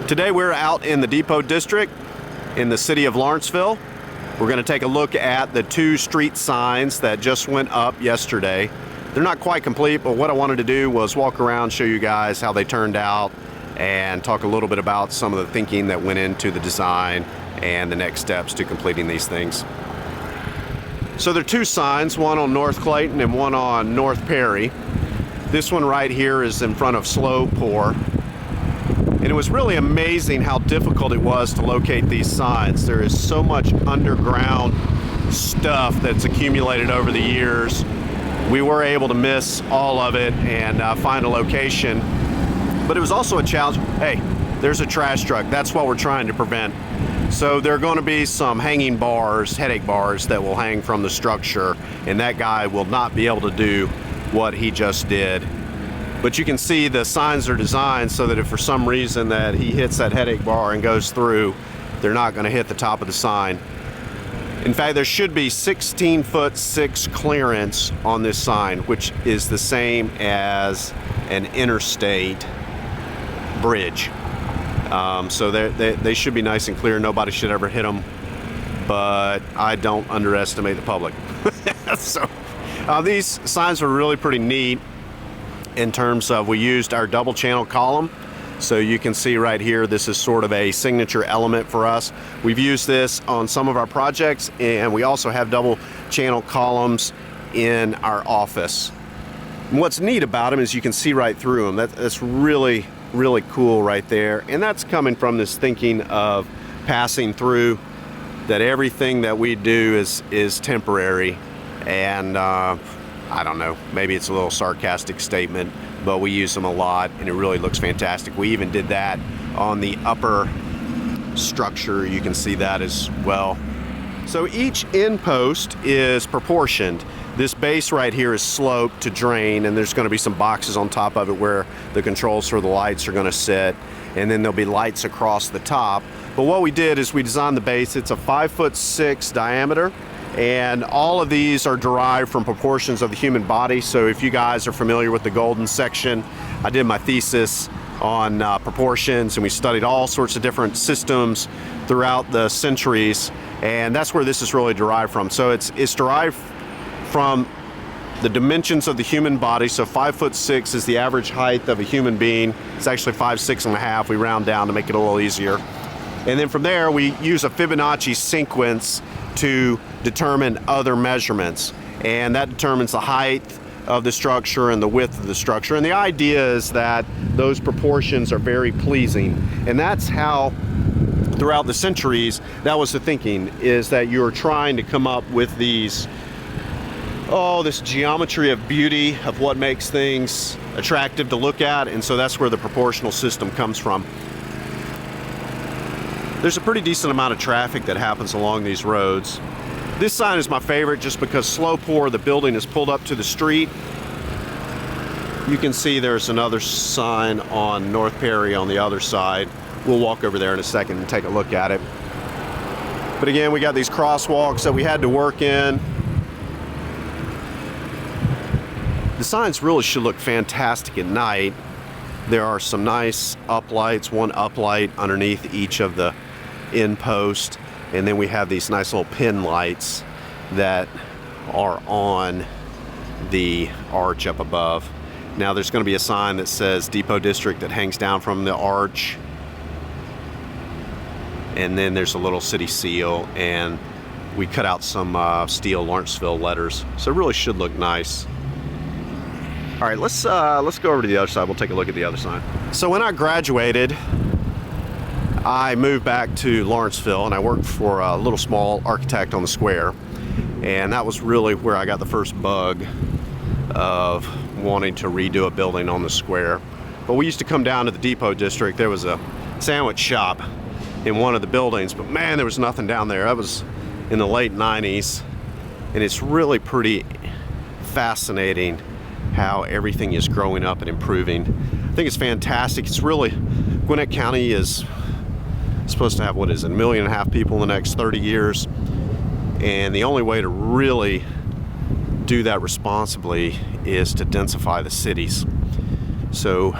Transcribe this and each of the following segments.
Today we're out in the Depot District in the city of Lawrenceville. We're going to take a look at the two street signs that just went up yesterday. They're not quite complete, but what I wanted to do was walk around, show you guys how they turned out, and talk a little bit about some of the thinking that went into the design and the next steps to completing these things. So there are two signs, one on North Clayton and one on North Perry. This one right here is in front of Slow Pour. And it was really amazing how difficult it was to locate these signs. There is so much underground stuff that's accumulated over the years. We were able to miss all of it and find a location. But it was also a challenge. Hey, there's a trash truck. That's what we're trying to prevent. So there are going to be some hanging bars, headache bars, that will hang from the structure, and that guy will not be able to do what he just did. But you can see the signs are designed so that if for some reason that he hits that headache bar and goes through, they're not going to hit the top of the sign. In fact, there should be 16'6" clearance on this sign, which is the same as an interstate bridge. So they should be nice and clear. Nobody should ever hit them, but I don't underestimate the public. So these signs were really pretty neat in terms of, we used our double channel column. So you can see right here, this is sort of a signature element for us. We've used this on some of our projects, and we also have double channel columns in our office. And what's neat about them is you can see right through them. That's really, really cool right there. And that's coming from this thinking of passing through, that everything that we do is temporary. And I don't know, maybe it's a little sarcastic statement, but we use them a lot and it really looks fantastic. We even did that on the upper structure. You can see that as well. So each end post is proportioned. This base right here is sloped to drain, and there's going to be some boxes on top of it where the controls for the lights are going to sit, and then there'll be lights across the top. But what we did is we designed the base. It's a 5'6" diameter, and all of these are derived from proportions of the human body. So if you guys are familiar with the golden section, I did my thesis on proportions, and we studied all sorts of different systems throughout the centuries, and that's where this is really derived from. So it's derived from the dimensions of the human body. So 5'6" is the average height of a human being. It's actually 5'6½". We round down to make it a little easier. And then from there, we use a Fibonacci sequence to determine other measurements. And that determines the height of the structure and the width of the structure. And the idea is that those proportions are very pleasing. And that's how, throughout the centuries, that was the thinking, is that you're trying to come up with these, this geometry of beauty, of what makes things attractive to look at. And so that's where the proportional system comes from. There's a pretty decent amount of traffic that happens along these roads. This sign is my favorite just because Slow Pour, the building, is pulled up to the street. You can see there's another sign on North Perry on the other side. We'll walk over there in a second and take a look at it. But again, we got these crosswalks that we had to work in. The signs really should look fantastic at night. There are some nice uplights, one uplight underneath each of the end posts, and then we have these nice little pin lights that are on the arch up above. Now there's going to be a sign that says Depot District that hangs down from the arch, and then there's a little city seal, and we cut out some steel Lawrenceville letters, so it really should look nice. All right, let's go over to the other side. We'll take a look at the other sign. So when I graduated, I moved back to Lawrenceville, and I worked for a little small architect on the square. And that was really where I got the first bug of wanting to redo a building on the square. But we used to come down to the Depot District. There was a sandwich shop in one of the buildings, but man, there was nothing down there. That was in the late 90s. And it's really pretty fascinating how everything is growing up and improving. I think it's fantastic. It's really, Gwinnett County is supposed to have, what is it, 1.5 million people in the next 30 years. And the only way to really do that responsibly is to densify the cities. So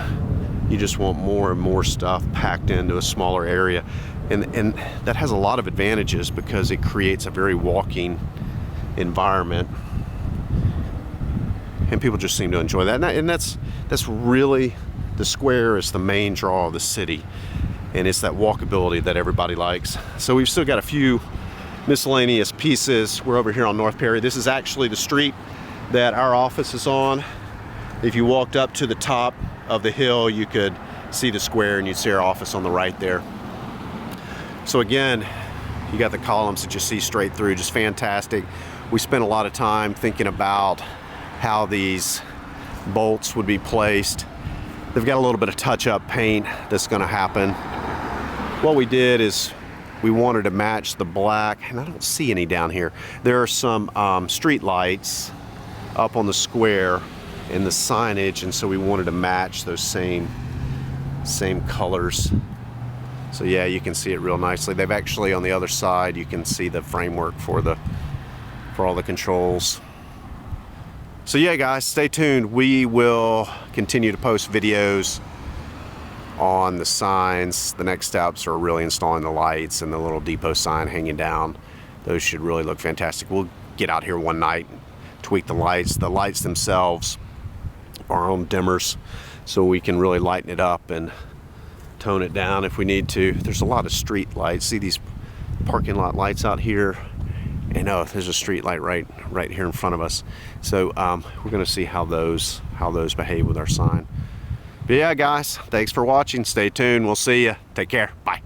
You just want more and more stuff packed into a smaller area. And that has a lot of advantages because it creates a very walking environment. And people just seem to enjoy that. And that's really, the square is the main draw of the city. And it's that walkability that everybody likes. So we've still got a few miscellaneous pieces. We're over here on North Perry. This is actually the street that our office is on. If you walked up to the top of the hill, you could see the square and you'd see our office on the right there. So again, you got the columns that you see straight through, just fantastic. We spent a lot of time thinking about how these bolts would be placed. They've got a little bit of touch-up paint that's gonna happen. What we did is we wanted to match the black, and I don't see any down here. There are some street lights up on the square in the signage, and so we wanted to match those same colors. So yeah, you can see it real nicely. They've actually, on the other side, you can see the framework for all the controls. So yeah, guys, stay tuned. We will continue to post videos on the signs. The next steps are really installing the lights and the little depot sign hanging down. Those should really look fantastic. We'll get out here one night, tweak the lights. The lights themselves are our own dimmers, so we can really lighten it up and tone it down if we need to. There's a lot of street lights. See these parking lot lights out here? And oh, there's a street light right here in front of us. So we're gonna see how those behave with our sign. But yeah, guys, thanks for watching. Stay tuned. We'll see you. Take care. Bye.